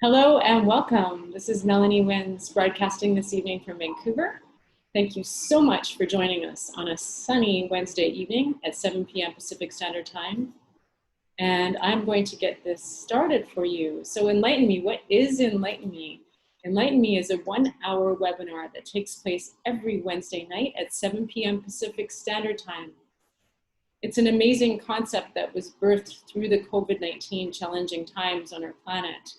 Hello and welcome. This is Melany Wins broadcasting this evening from Vancouver. Thank you so much for joining us on a sunny Wednesday evening at 7 p.m. Pacific Standard Time. And I'm going to get this started for you. So EnlightenME, what is EnlightenME? EnlightenME is a 1-hour webinar that takes place every Wednesday night at 7 p.m. Pacific Standard Time. It's an amazing concept that was birthed through the COVID-19 challenging times on our planet.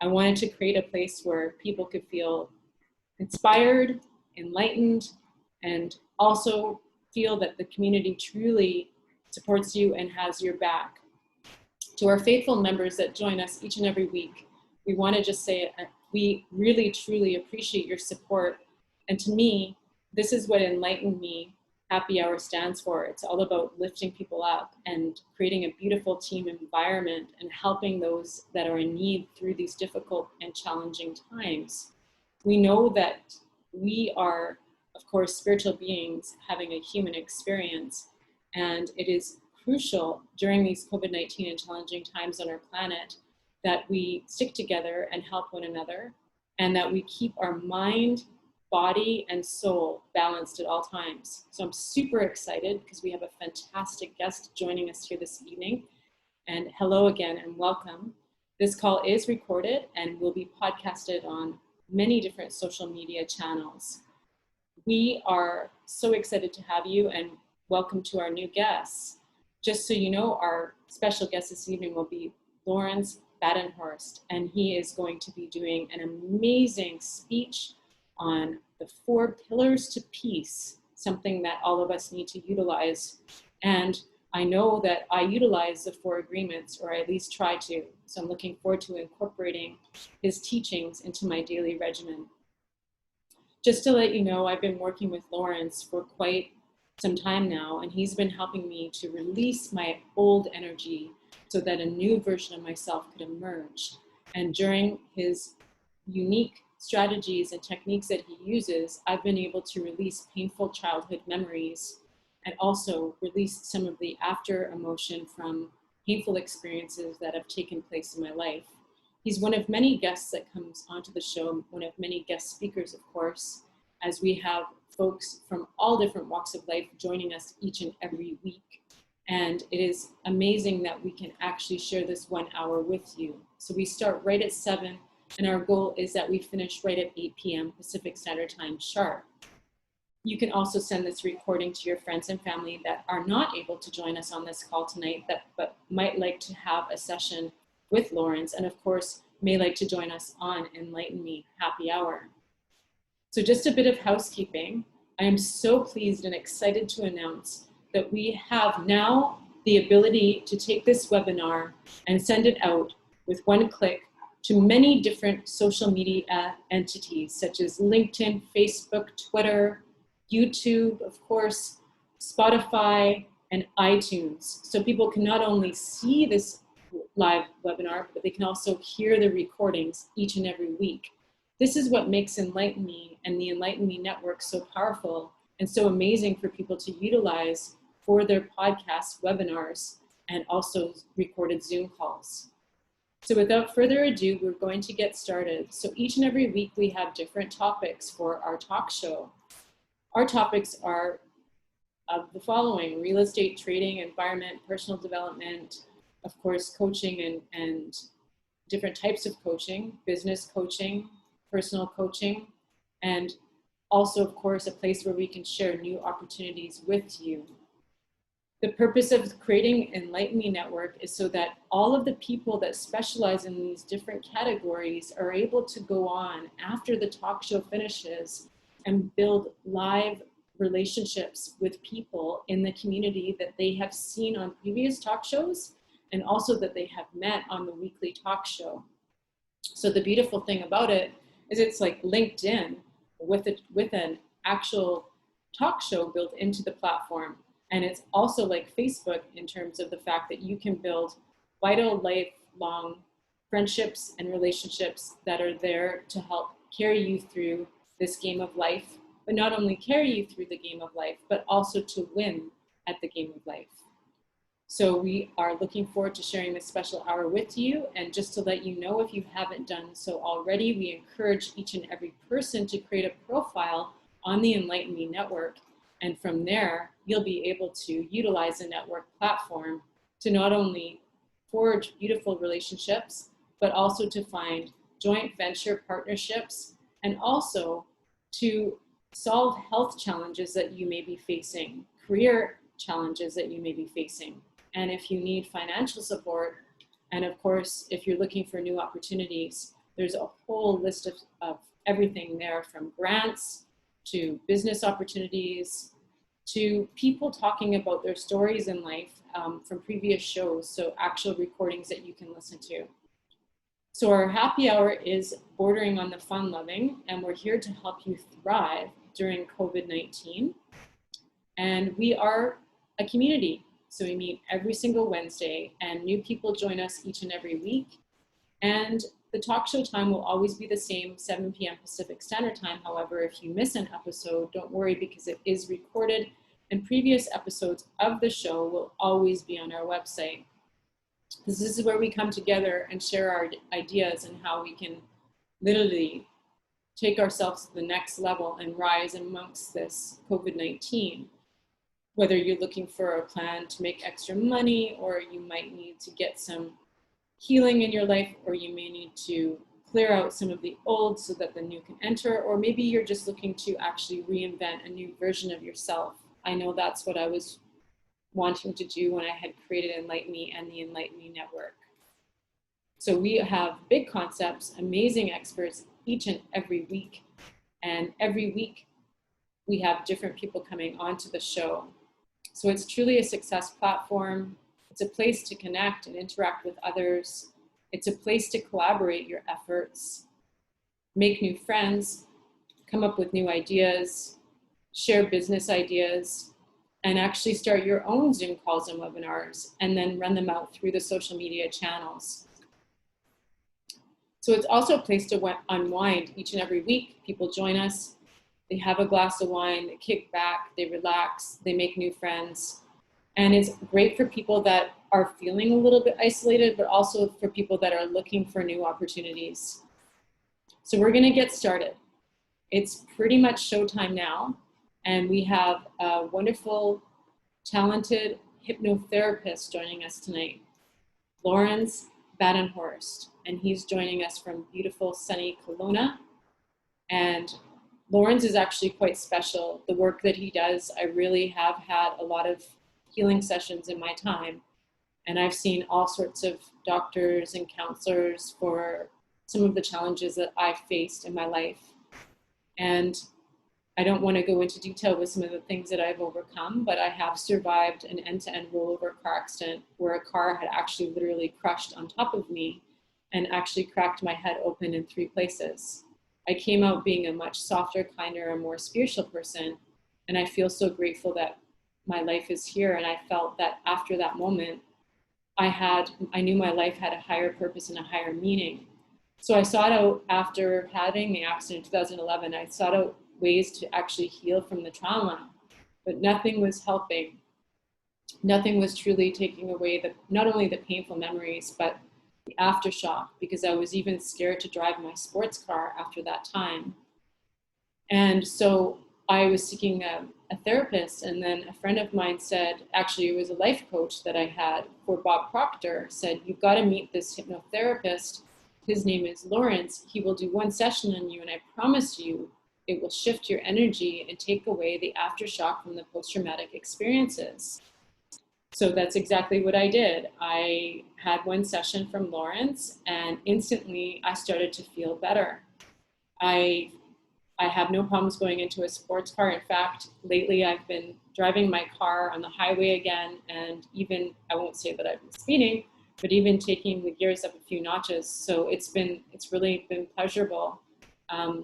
I wanted to create a place where people could feel inspired, enlightened, and also feel that the community truly supports you and has your back. To our faithful members that join us each and every week, we want to just say we really, truly appreciate your support. And to me, this is what EnlightenME Happy Hour stands for. It's all about lifting people up and creating a beautiful team environment and helping those that are in need through these difficult and challenging times. We know that we are, of course, spiritual beings having a human experience, and it is crucial during these COVID-19 and challenging times on our planet that we stick together and help one another, and that we keep our mind, body, and soul balanced at all times. So I'm super excited because we have a fantastic guest joining us here this evening. And hello again and welcome. This call is recorded and will be podcasted on many different social media channels. We are so excited to have you and welcome to our new guests. Just so you know, our special guest this evening will be Lourens Badenhorst, and he is going to be doing an amazing speech on the 4 pillars to peace, something that all of us need to utilize. And I know that I utilize the 4 agreements, or I at least try to. So I'm looking forward to incorporating his teachings into my daily regimen. Just to let you know, I've been working with Lourens for quite some time now, and he's been helping me to release my old energy so that a new version of myself could emerge. And during his unique strategies and techniques that he uses, I've been able to release painful childhood memories and also release some of the after emotion from painful experiences that have taken place in my life. He's one of many guests that comes onto the show, one of many guest speakers, of course, as we have folks from all different walks of life joining us each and every week. And it is amazing that we can actually share this 1 hour with you. So we start right at 7, and our goal is that we finish right at 8 p.m. Pacific Standard Time sharp. You can also send this recording to your friends and family that are not able to join us on this call tonight, but might like to have a session with Lourens, and of course, may like to join us on EnlightenME Happy Hour. So just a bit of housekeeping. I am so pleased and excited to announce that we have now the ability to take this webinar and send it out with one click to many different social media entities such as LinkedIn, Facebook, Twitter, YouTube, of course, Spotify, and iTunes. So people can not only see this live webinar, but they can also hear the recordings each and every week. This is what makes EnlightenME and the EnlightenME network so powerful and so amazing for people to utilize for their podcasts, webinars, and also recorded Zoom calls. So without further ado, we're going to get started. So each and every week we have different topics for our talk show. Our topics are the following: real estate, trading, environment, personal development, of course, coaching and different types of coaching, business coaching, personal coaching, and also, of course, a place where we can share new opportunities with you. The purpose of creating EnlightenME Network is so that all of the people that specialize in these different categories are able to go on after the talk show finishes and build live relationships with people in the community that they have seen on previous talk shows and also that they have met on the weekly talk show. So the beautiful thing about it is it's like LinkedIn with an actual talk show built into the platform. And it's also like Facebook in terms of the fact that you can build vital lifelong friendships and relationships that are there to help carry you through this game of life, but not only carry you through the game of life, but also to win at the game of life. So we are looking forward to sharing this special hour with you. And just to let you know, if you haven't done so already, we encourage each and every person to create a profile on the EnlightenME network. And from there, you'll be able to utilize the network platform to not only forge beautiful relationships, but also to find joint venture partnerships, and also to solve health challenges that you may be facing, career challenges that you may be facing. And if you need financial support, and of course, if you're looking for new opportunities, there's a whole list of everything there, from grants to business opportunities to people talking about their stories in life from previous shows, so actual recordings that you can listen to. So our happy hour is bordering on the fun-loving, and we're here to help you thrive during COVID-19. And we are a community. So we meet every single Wednesday, and new people join us each and every week. And the talk show time will always be the same, 7 p.m. Pacific Standard Time. However, if you miss an episode, don't worry, because it is recorded, and previous episodes of the show will always be on our website. This is where we come together and share our ideas and how we can literally take ourselves to the next level and rise amongst this COVID-19. Whether you're looking for a plan to make extra money, or you might need to get some healing in your life, or you may need to clear out some of the old so that the new can enter, or maybe you're just looking to actually reinvent a new version of yourself. I know that's what I was wanting to do when I had created EnlightenME and the EnlightenME network. So we have big concepts, amazing experts each and every week. And every week we have different people coming onto the show. So it's truly a success platform. It's a place to connect and interact with others. It's a place to collaborate your efforts, make new friends, come up with new ideas, share business ideas, and actually start your own Zoom calls and webinars, and then run them out through the social media channels. So it's also a place to unwind each and every week. People join us, they have a glass of wine, they kick back, they relax, they make new friends. And it's great for people that are feeling a little bit isolated, but also for people that are looking for new opportunities. So we're gonna get started. It's pretty much showtime now. And we have a wonderful, talented hypnotherapist joining us tonight, Lourens Badenhorst, and he's joining us from beautiful sunny Kelowna. And Lourens is actually quite special. The work that he does, I really have had a lot of healing sessions in my time, and I've seen all sorts of doctors and counselors for some of the challenges that I've faced in my life. And I don't want to go into detail with some of the things that I've overcome, but I have survived an end-to-end rollover car accident where a car had actually literally crushed on top of me and actually cracked my head open in 3 places. I came out being a much softer, kinder, and more spiritual person. And I feel so grateful that my life is here. And I felt that after that moment, I knew my life had a higher purpose and a higher meaning. So I sought out, after having the accident in 2011, I sought out ways to actually heal from the trauma, but nothing was helping. Nothing was truly taking away not only the painful memories, but the aftershock, because I was even scared to drive my sports car after that time. And so I was seeking a therapist, and then a friend of mine said, actually it was a life coach that I had for Bob Proctor, said, you've got to meet this hypnotherapist. His name is Lourens. He will do 1 session on you, and I promise you, it will shift your energy and take away the aftershock from the post-traumatic experiences. So that's exactly what I did. I had 1 session from Lourens, and instantly I started to feel better. I have no problems going into a sports car. In fact, lately I've been driving my car on the highway again, and even, I won't say that I've been speeding, but even taking the gears up a few notches. So it's really been pleasurable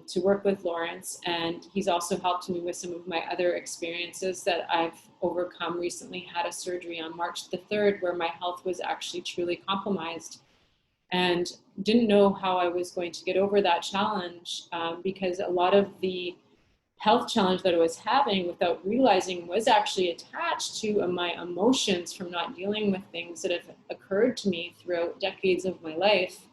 to work with Lourens, and he's also helped me with some of my other experiences that I've overcome. Recently had a surgery on March the 3rd where my health was actually truly compromised, and didn't know how I was going to get over that challenge because a lot of the health challenge that I was having without realizing was actually attached to my emotions from not dealing with things that have occurred to me throughout decades of my life.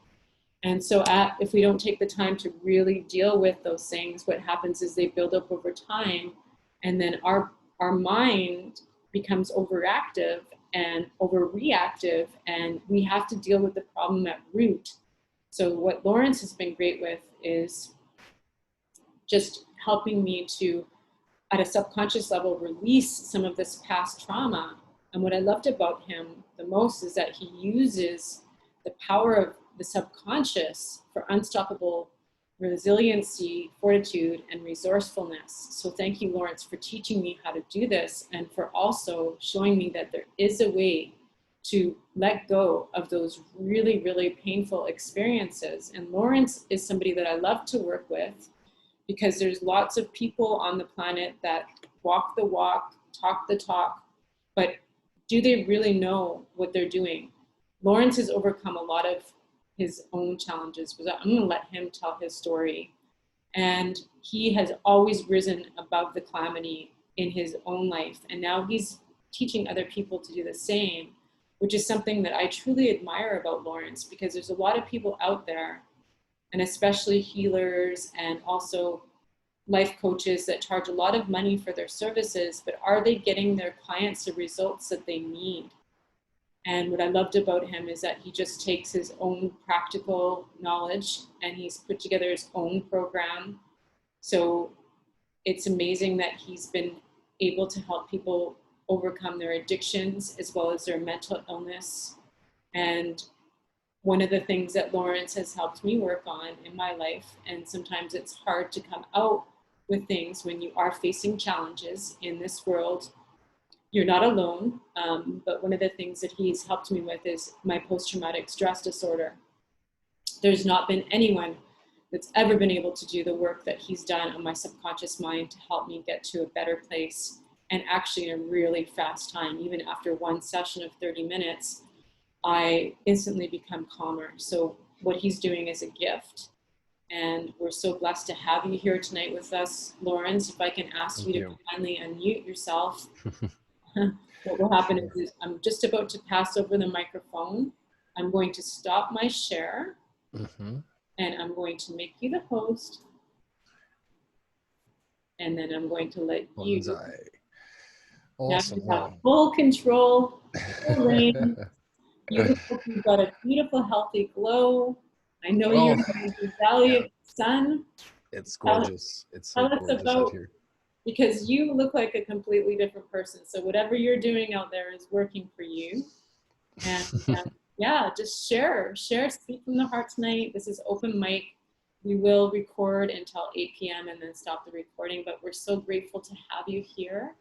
And so if we don't take the time to really deal with those things, what happens is they build up over time, and then our mind becomes overactive and overreactive, and we have to deal with the problem at root. So what Lourens has been great with is just helping me to, at a subconscious level, release some of this past trauma. And what I loved about him the most is that he uses the power of the subconscious for unstoppable resiliency, fortitude, and resourcefulness. So thank you, Lourens, for teaching me how to do this, and for also showing me that there is a way to let go of those really, really painful experiences. And Lourens is somebody that I love to work with, because there's lots of people on the planet that walk the walk, talk the talk, but do they really know what they're doing? Lourens has overcome a lot of his own challenges. I'm going to let him tell his story. And he has always risen above the calamity in his own life. And now he's teaching other people to do the same, which is something that I truly admire about Lourens, because there's a lot of people out there, and especially healers and also life coaches, that charge a lot of money for their services, but are they getting their clients the results that they need? And what I loved about him is that he just takes his own practical knowledge and he's put together his own program. So it's amazing that he's been able to help people overcome their addictions as well as their mental illness. And one of the things that Lourens has helped me work on in my life, and sometimes it's hard to come out with things when you are facing challenges in this world. You're not alone, but one of the things that he's helped me with is my post-traumatic stress disorder. There's not been anyone that's ever been able to do the work that he's done on my subconscious mind to help me get to a better place, and actually in a really fast time. Even after one session of 30 minutes, I instantly become calmer. So what he's doing is a gift. And we're so blessed to have you here tonight with us. Lourens, if I can ask you to kindly unmute yourself. What will happen is I'm just about to pass over the microphone. I'm going to stop my share, and I'm going to make you the host. And then I'm going to let you. Awesome. Now you have full control, full reign. You've got a beautiful, healthy glow. I know you're a valiant son. It's gorgeous. It's so gorgeous out here. Because you look like a completely different person. So whatever you're doing out there is working for you. And yeah, just share, speak from the heart tonight. This is open mic. We will record until 8 p.m. and then stop the recording, but we're so grateful to have you here.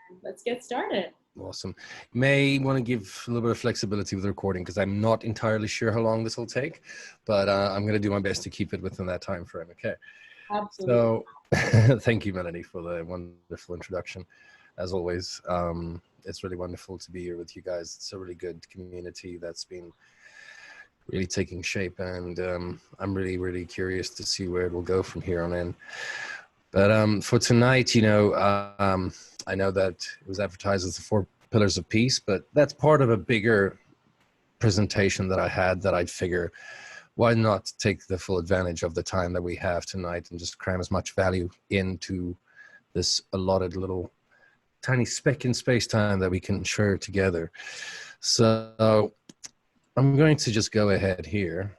And let's get started. Awesome. May want to give a little bit of flexibility with the recording because I'm not entirely sure how long this will take, but I'm going to do my best to keep it within that time frame. Okay. Absolutely. So thank you, Melanie, for the wonderful introduction. As always, it's really wonderful to be here with you guys. It's a really good community that's been really taking shape, and I'm really, really curious to see where it will go from here on in. But for tonight, you know, I know that it was advertised as the 4 pillars of peace, but that's part of a bigger presentation that I had that I'd figure, why not take the full advantage of the time that we have tonight and just cram as much value into this allotted little tiny speck in space-time that we can share together. So I'm going to just go ahead here.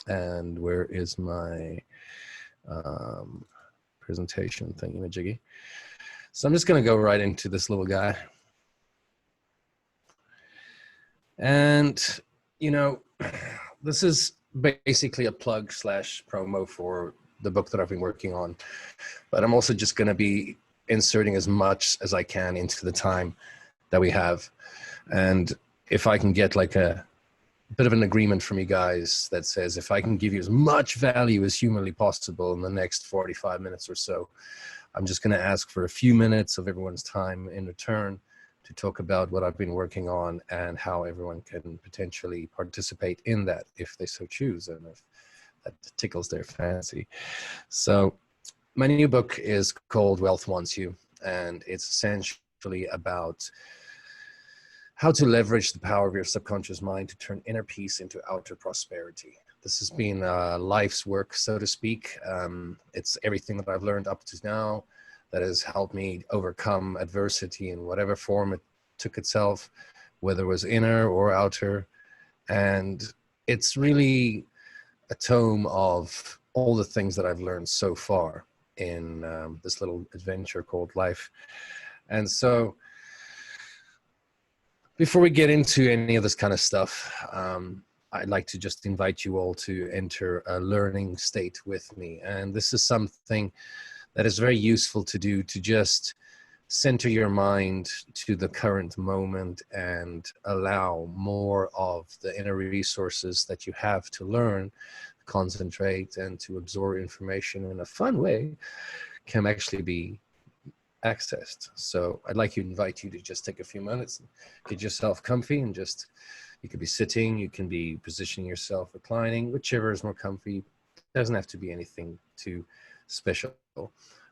And where is my presentation thingy-majiggy? So I'm just going to go right into this little guy. And, you know, this is basically a plug / promo for the book that I've been working on. But I'm also just going to be inserting as much as I can into the time that we have. And if I can get like a bit of an agreement from you guys that says, if I can give you as much value as humanly possible in the next 45 minutes or so, I'm just going to ask for a few minutes of everyone's time in return to talk about what I've been working on and how everyone can potentially participate in that if they so choose and if that tickles their fancy. So my new book is called Wealth Wants You, and it's essentially about how to leverage the power of your subconscious mind to turn inner peace into outer prosperity. This has been life's work, so to speak. It's everything that I've learned up to now that has helped me overcome adversity in whatever form it took itself, whether it was inner or outer. And it's really a tome of all the things that I've learned so far in this little adventure called life. And so before we get into any of this kind of stuff, I'd like to just invite you all to enter a learning state with me. And this is something that is very useful to do, to just center your mind to the current moment and allow more of the inner resources that you have to learn, concentrate, and to absorb information in a fun way can actually be accessed. So I'd like to invite you to just take a few minutes and get yourself comfy, and just, you could be sitting, you can be positioning yourself, reclining, whichever is more comfy. It doesn't have to be anything too special,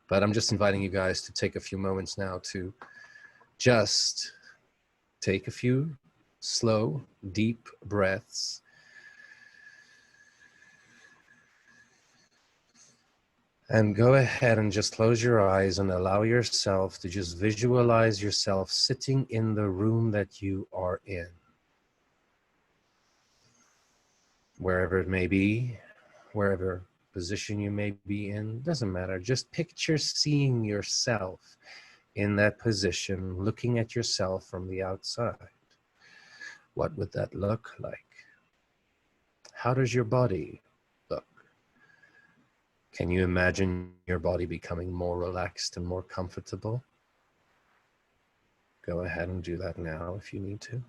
but I'm just inviting you guys to take a few moments now to just take a few slow, deep breaths. And go ahead and just close your eyes and allow yourself to just visualize yourself sitting in the room that you are in. Wherever it may be, wherever position you may be in, doesn't matter. Just picture seeing yourself in that position, looking at yourself from the outside. What would that look like? How does your body look? Can you imagine your body becoming more relaxed and more comfortable? Go ahead and do that now if you need to.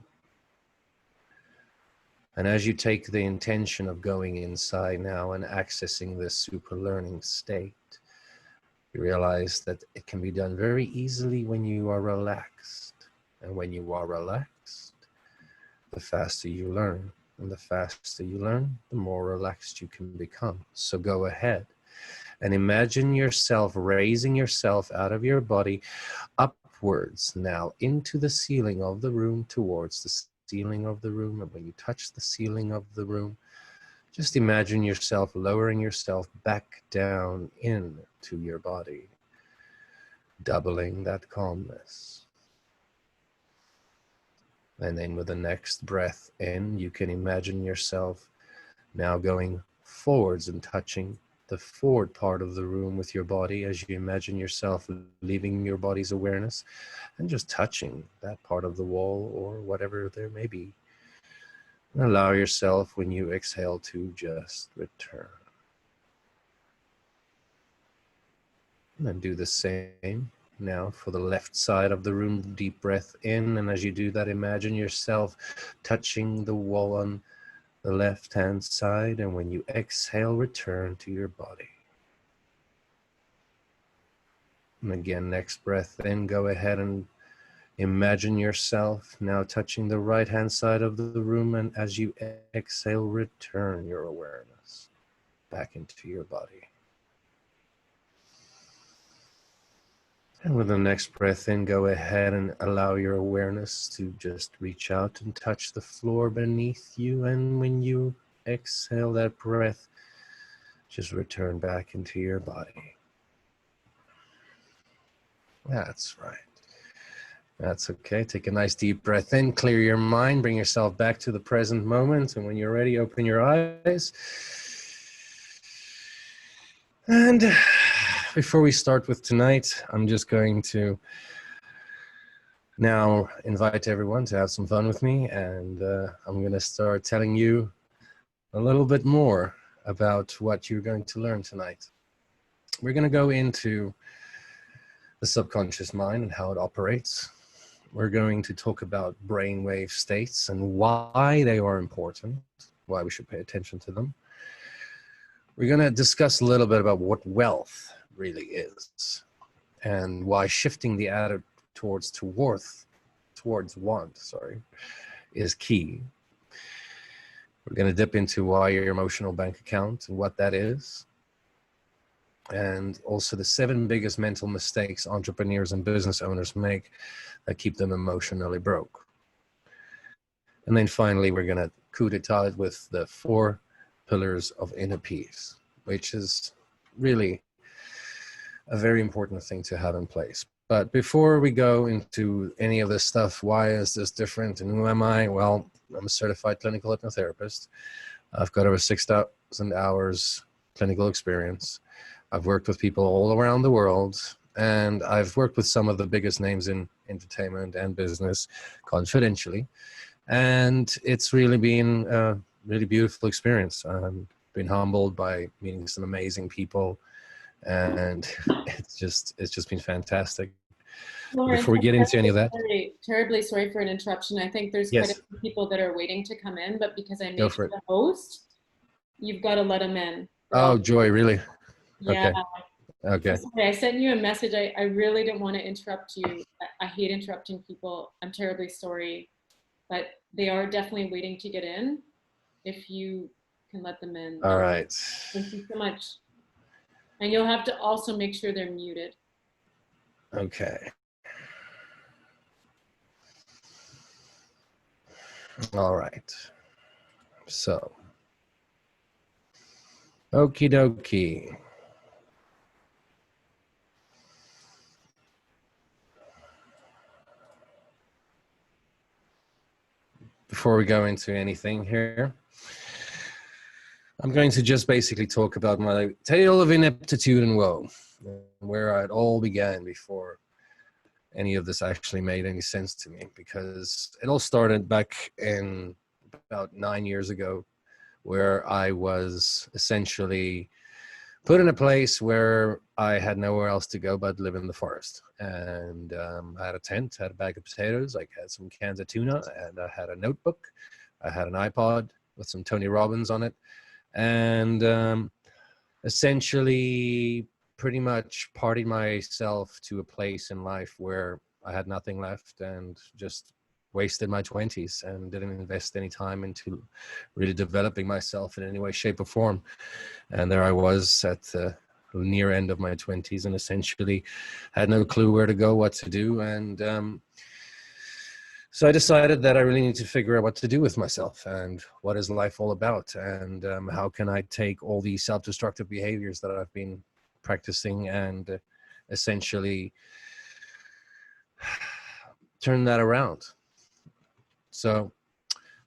And as you take the intention of going inside now and accessing this super learning state, you realize that it can be done very easily when you are relaxed. And when you are relaxed, the faster you learn. And the faster you learn, the more relaxed you can become. So go ahead and imagine yourself raising yourself out of your body upwards now into the ceiling of the room, towards the ceiling of the room. And when you touch the ceiling of the room, just imagine yourself lowering yourself back down into your body, doubling that calmness. And then with the next breath in, you can imagine yourself now going forwards and touching the forward part of the room with your body, as you imagine yourself leaving your body's awareness and just touching that part of the wall or whatever there may be. And allow yourself, when you exhale, to just return. And then do the same now for the left side of the room. Deep breath in, and as you do that, imagine yourself touching the wall on the left-hand side, and when you exhale, return to your body. And again, next breath in, go ahead and imagine yourself now touching the right-hand side of the room, and as you exhale, return your awareness back into your body. And with the next breath in, go ahead and allow your awareness to just reach out and touch the floor beneath you. And when you exhale that breath, just return back into your body. That's right. That's okay. Take a nice deep breath in, clear your mind, bring yourself back to the present moment. And when you're ready, open your eyes. And before we start with tonight, I'm just going to now invite everyone to have some fun with me, and I'm going to start telling you a little bit more about what you're going to learn tonight. We're going to go into the subconscious mind and how it operates. We're going to talk about brainwave states and why they are important, why we should pay attention to them. We're going to discuss a little bit about what wealth really is and why shifting the attitude towards want is key. We're going to dip into why your emotional bank account and what that is. and also the 7 biggest mental mistakes entrepreneurs and business owners make that keep them emotionally broke. And then finally, we're going to coup d'etat it with the 4 pillars of inner peace, which is really a very important thing to have in place. But before we go into any of this stuff, why is this different and who am I? Well, I'm a certified clinical hypnotherapist. I've got over 6,000 hours clinical experience. I've worked with people all around the world, and I've worked with some of the biggest names in entertainment and business confidentially. And it's really been a really beautiful experience. I've been humbled by meeting some amazing people, and it's just been fantastic. Lourens, Before we get into any of that, terribly sorry for an interruption. I think there's quite a yes, few people that are waiting to come in, but because I go made for you it. the host, you've got to let them in. Oh, Joy, really? Yeah. Okay. Okay. Sorry, I sent you a message. I really didn't want to interrupt you. I hate interrupting people. I'm terribly sorry, but they are definitely waiting to get in. If you can let them in. All right. Thank you so much. And you'll have to also make sure they're muted. Okay. All right. So, okie dokie. Before we go into anything here, I'm going to just basically talk about my tale of ineptitude and woe, where it all began before any of this actually made any sense to me, because it all started back in about 9 years ago, where I was essentially put in a place where I had nowhere else to go but live in the forest. And I had a tent, had a bag of potatoes, I had some cans of tuna, and I had a notebook. I had an iPod with some Tony Robbins on it. And essentially pretty much partied myself to a place in life where I had nothing left and just wasted my 20s and didn't invest any time into really developing myself in any way, shape, or form. And there I was at the near end of my 20s and essentially had no clue where to go, what to do. And so I decided that I really need to figure out what to do with myself and what is life all about, and how can I take all these self-destructive behaviors that I've been practicing and essentially turn that around. So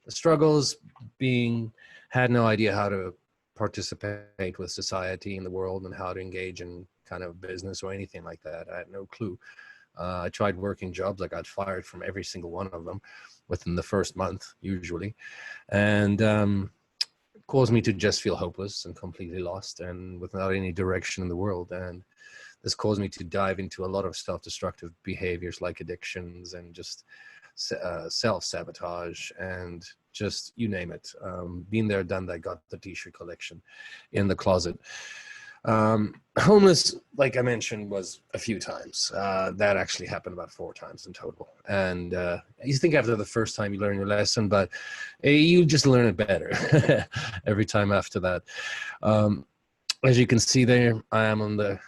the struggles being, had no idea how to participate with society in the world and how to engage in kind of business or anything like that. I had no clue. I tried working jobs. I got fired from every single one of them within the first month, usually. And it caused me to just feel hopeless and completely lost and without any direction in the world. And this caused me to dive into a lot of self-destructive behaviors like addictions and just self-sabotage and just you name it. Been there, done that, got the t-shirt collection in the closet. Homeless, like I mentioned, was a few times. That actually happened about 4 times in total. And you think after the first time you learn your lesson, but you just learn it better every time after that. As you can see there, I am on the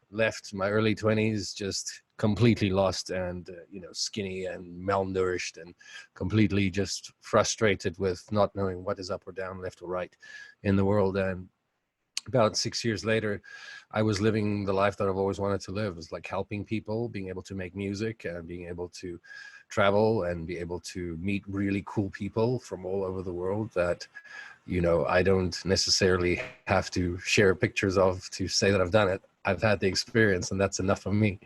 left, my early 20s, just completely lost and skinny and malnourished and completely just frustrated with not knowing what is up or down, left or right in the world. And about 6 years later, I was living the life that I've always wanted to live. It was like helping people, being able to make music and being able to travel and be able to meet really cool people from all over the world that, I don't necessarily have to share pictures of to say that I've done it. I've had the experience and that's enough for me.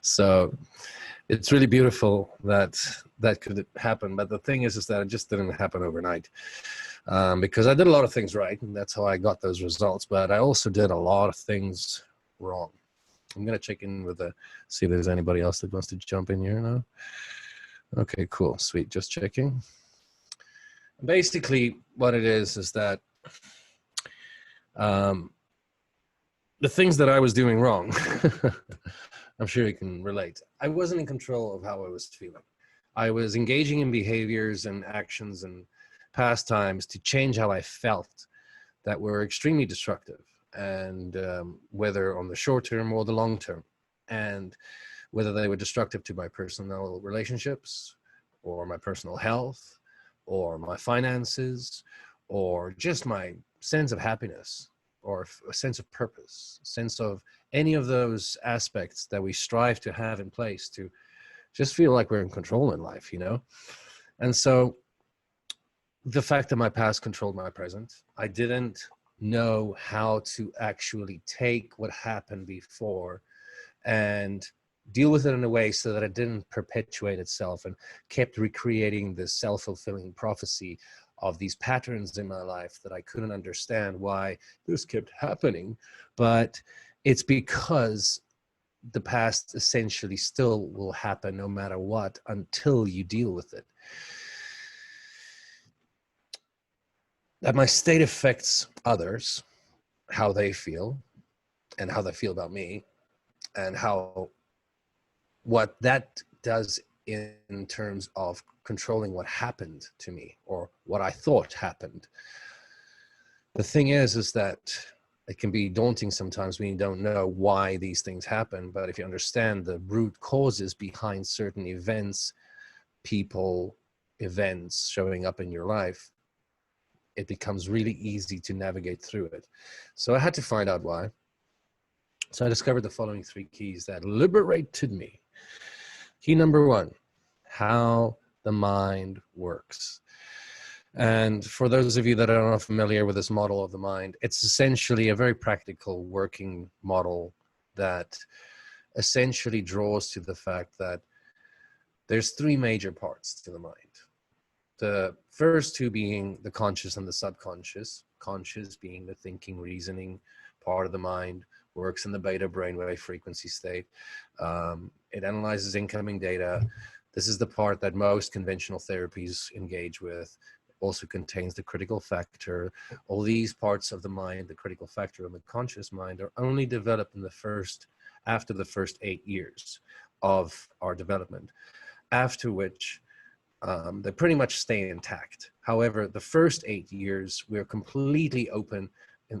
So it's really beautiful that that could happen. But the thing is that it just didn't happen overnight. Because I did a lot of things right, and that's how I got those results. But I also did a lot of things wrong. I'm going to check in with see if there's anybody else that wants to jump in here now. Okay, cool. Sweet. Just checking. Basically, what it is that the things that I was doing wrong, I'm sure you can relate. I wasn't in control of how I was feeling. I was engaging in behaviors and actions and pastimes to change how I felt that were extremely destructive. and whether on the short term or the long term, and whether they were destructive to my personal relationships or my personal health or my finances or just my sense of happiness or a sense of purpose, sense of any of those aspects that we strive to have in place to just feel like we're in control in life, you know? And so the fact that my past controlled my present, I didn't know how to actually take what happened before and deal with it in a way so that it didn't perpetuate itself and kept recreating this self-fulfilling prophecy of these patterns in my life that I couldn't understand why this kept happening. But it's because the past essentially still will happen no matter what until you deal with it. That my state affects others, how they feel and how they feel about me, and how what that does in terms of controlling what happened to me or what I thought happened. The thing is that it can be daunting sometimes when you don't know why these things happen. But if you understand the root causes behind certain events, people, events showing up in your life, it becomes really easy to navigate through it. So I had to find out why. So I discovered the following 3 keys that liberated me. Key number 1, how the mind works. And for those of you that are not familiar with this model of the mind, it's essentially a very practical working model that essentially draws to the fact that there's 3 major parts to the mind. The first 2 being the conscious and the subconscious. Conscious being the thinking, reasoning part of the mind, works in the beta brainwave frequency state. It analyzes incoming data. This is the part that most conventional therapies engage with. It also contains the critical factor. All these parts of the mind, the critical factor and the conscious mind, are only developed in after the first 8 years of our development, after which they pretty much stay intact. However, the first 8 years, we're completely open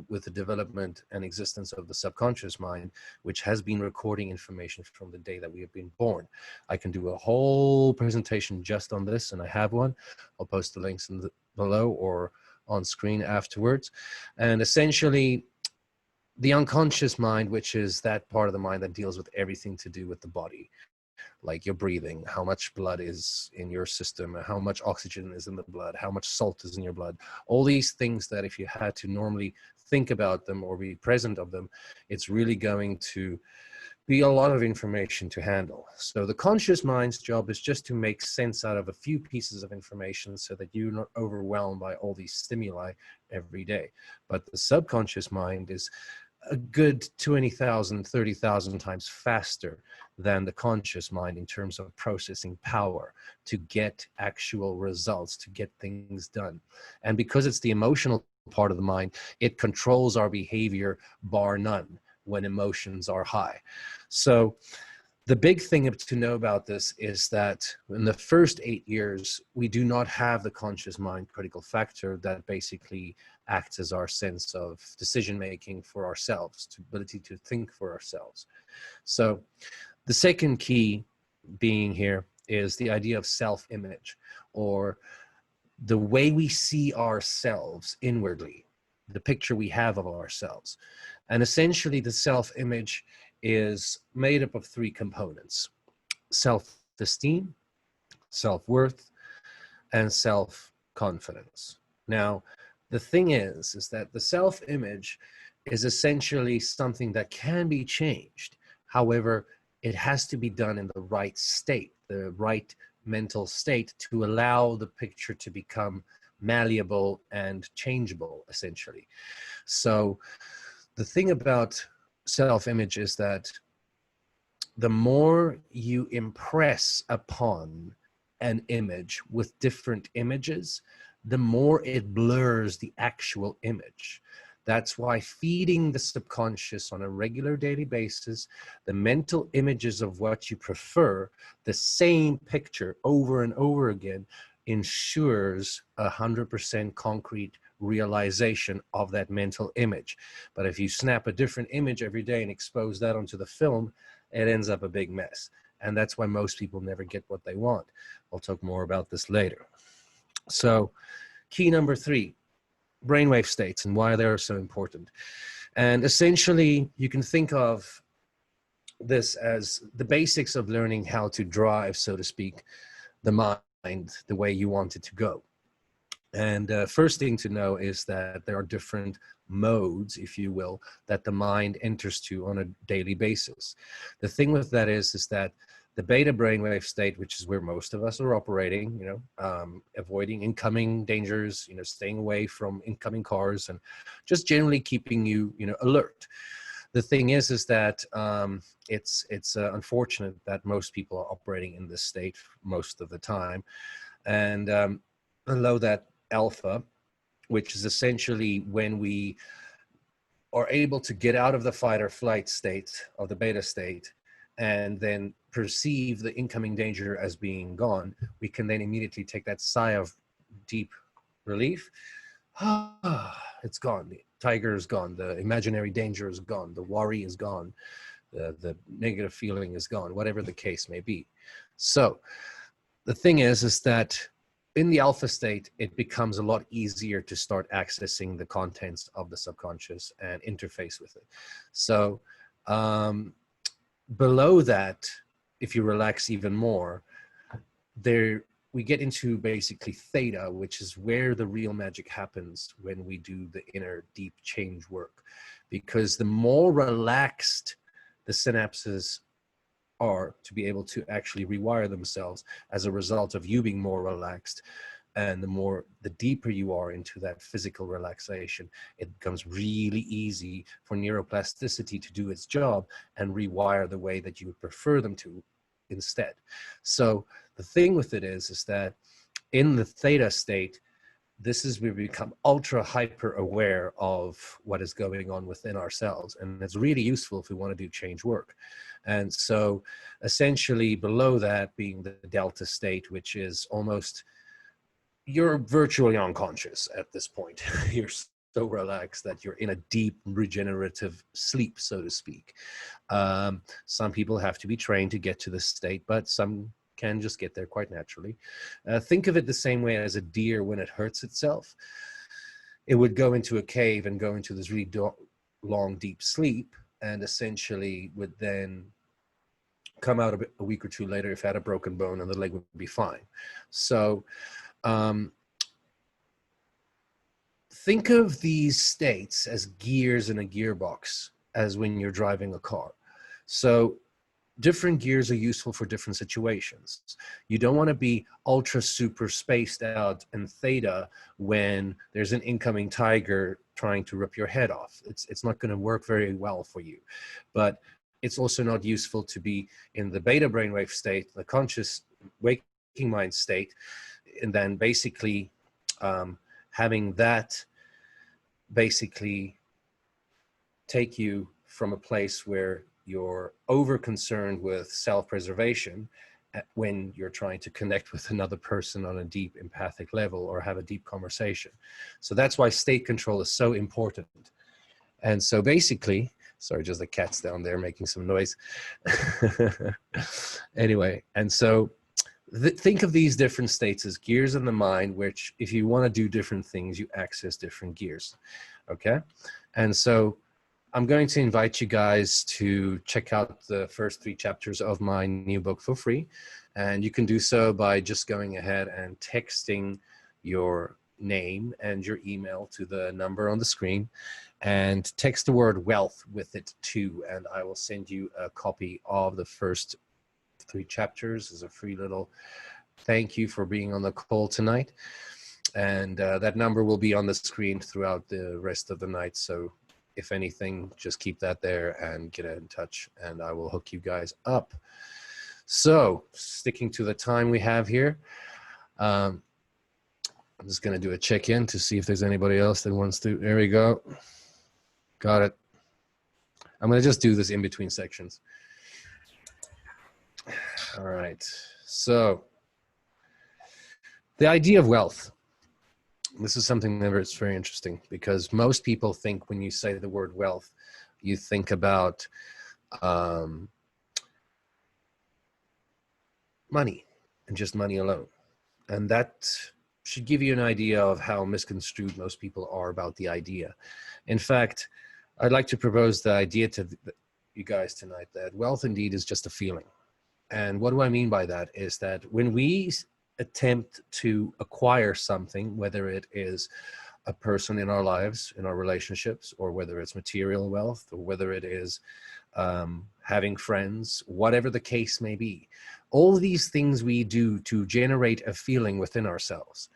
with the development and existence of the subconscious mind, which has been recording information from the day that we have been born. I can do a whole presentation just on this, and I have one. I'll post the links below or on screen afterwards. And essentially, the unconscious mind, which is that part of the mind that deals with everything to do with the body, like your breathing, how much blood is in your system, how much oxygen is in the blood, how much salt is in your blood, all these things that if you had to normally think about them or be present of them, it's really going to be a lot of information to handle. So the conscious mind's job is just to make sense out of a few pieces of information so that you're not overwhelmed by all these stimuli every day. But the subconscious mind is a good 20,000, 30,000 times faster than the conscious mind in terms of processing power to get actual results, to get things done. And because it's the emotional part of the mind, it controls our behavior bar none when emotions are high. So the big thing to know about this is that in the first 8 years, we do not have the conscious mind critical factor that basically acts as our sense of decision-making for ourselves, the ability to think for ourselves. So the second key being here is the idea of self-image, or the way we see ourselves inwardly, the picture we have of ourselves. And essentially the self-image is made up of 3 components: self-esteem, self-worth, and self-confidence. Now, the thing is that the self-image is essentially something that can be changed. However, it has to be done in the right state, the right mental state, to allow the picture to become malleable and changeable, essentially. So the thing about self-image is that the more you impress upon an image with different images, the more it blurs the actual image. That's why feeding the subconscious on a regular daily basis, the mental images of what you prefer, the same picture over and over again, ensures 100% concrete realization of that mental image. But if you snap a different image every day and expose that onto the film, it ends up a big mess. And that's why most people never get what they want. I'll talk more about this later. So key number 3, brainwave states and why they're so important. And essentially, you can think of this as the basics of learning how to drive, so to speak, the mind the way you want it to go. And first thing to know is that there are different modes, if you will, that the mind enters to on a daily basis. The thing with that is that the beta brainwave state, which is where most of us are operating, avoiding incoming dangers, staying away from incoming cars, and just generally keeping you, alert. The thing is that it's unfortunate that most people are operating in this state most of the time, and below that alpha, which is essentially when we are able to get out of the fight or flight state of the beta state and then perceive the incoming danger as being gone, we can then immediately take that sigh of deep relief. It's gone. The tiger is gone. The imaginary danger is gone. The worry is gone. The negative feeling is gone, whatever the case may be. So the thing is that in the alpha state, it becomes a lot easier to start accessing the contents of the subconscious and interface with it. So below that, if you relax even more, we get into basically theta, which is where the real magic happens when we do the inner deep change work. Because the more relaxed the synapses are to be able to actually rewire themselves as a result of you being more relaxed, and the deeper you are into that physical relaxation, it becomes really easy for neuroplasticity to do its job and rewire the way that you would prefer them to instead. So the thing with it is that in the theta state, this is where we become ultra hyper aware of what is going on within ourselves. And it's really useful if we want to do change work. And so essentially below that being the delta state, which is almost, you're virtually unconscious at this point. You're so relaxed that you're in a deep regenerative sleep, so to speak. Some people have to be trained to get to this state, but some can just get there quite naturally. Think of it the same way as a deer when it hurts itself. It would go into a cave and go into this really long, deep sleep, and essentially would then come out a week or two later if it had a broken bone, and the leg would be fine. So think of these states as gears in a gearbox, as when you're driving a car. So different gears are useful for different situations. You don't want to be ultra super spaced out in theta when there's an incoming tiger trying to rip your head off. It's not going to work very well for you. But it's also not useful to be in the beta brainwave state, the conscious waking mind state, and then basically having that basically take you from a place where you're over concerned with self-preservation when you're trying to connect with another person on a deep empathic level or have a deep conversation. So that's why state control is so important. And so basically, sorry, just the cat's down there making some noise. Anyway, and so think of these different states as gears in the mind, which if you want to do different things, you access different gears. Okay. And so I'm going to invite you guys to check out the first 3 chapters of my new book for free. And you can do so by just going ahead and texting your name and your email to the number on the screen, and text the word wealth with it too. And I will send you a copy of the first 3 chapters as a free little thank you for being on the call tonight. And that number will be on the screen throughout the rest of the night. So if anything, just keep that there and get in touch, and I will hook you guys up. So sticking to the time we have here, I'm just going to do a check-in to see if there's anybody else that wants to. There we go. Got it. I'm going to just do this in between sections. All right. So the idea of wealth. This is something that's very interesting, because most people think when you say the word wealth, you think about money and just money alone. And that should give you an idea of how misconstrued most people are about the idea. In fact, I'd like to propose the idea to you guys tonight that wealth indeed is just a feeling. And what do I mean by that is that when we attempt to acquire something, whether it is a person in our lives, in our relationships, or whether it's material wealth, or whether it is having friends, whatever the case may be, all these things we do to generate a feeling within ourselves.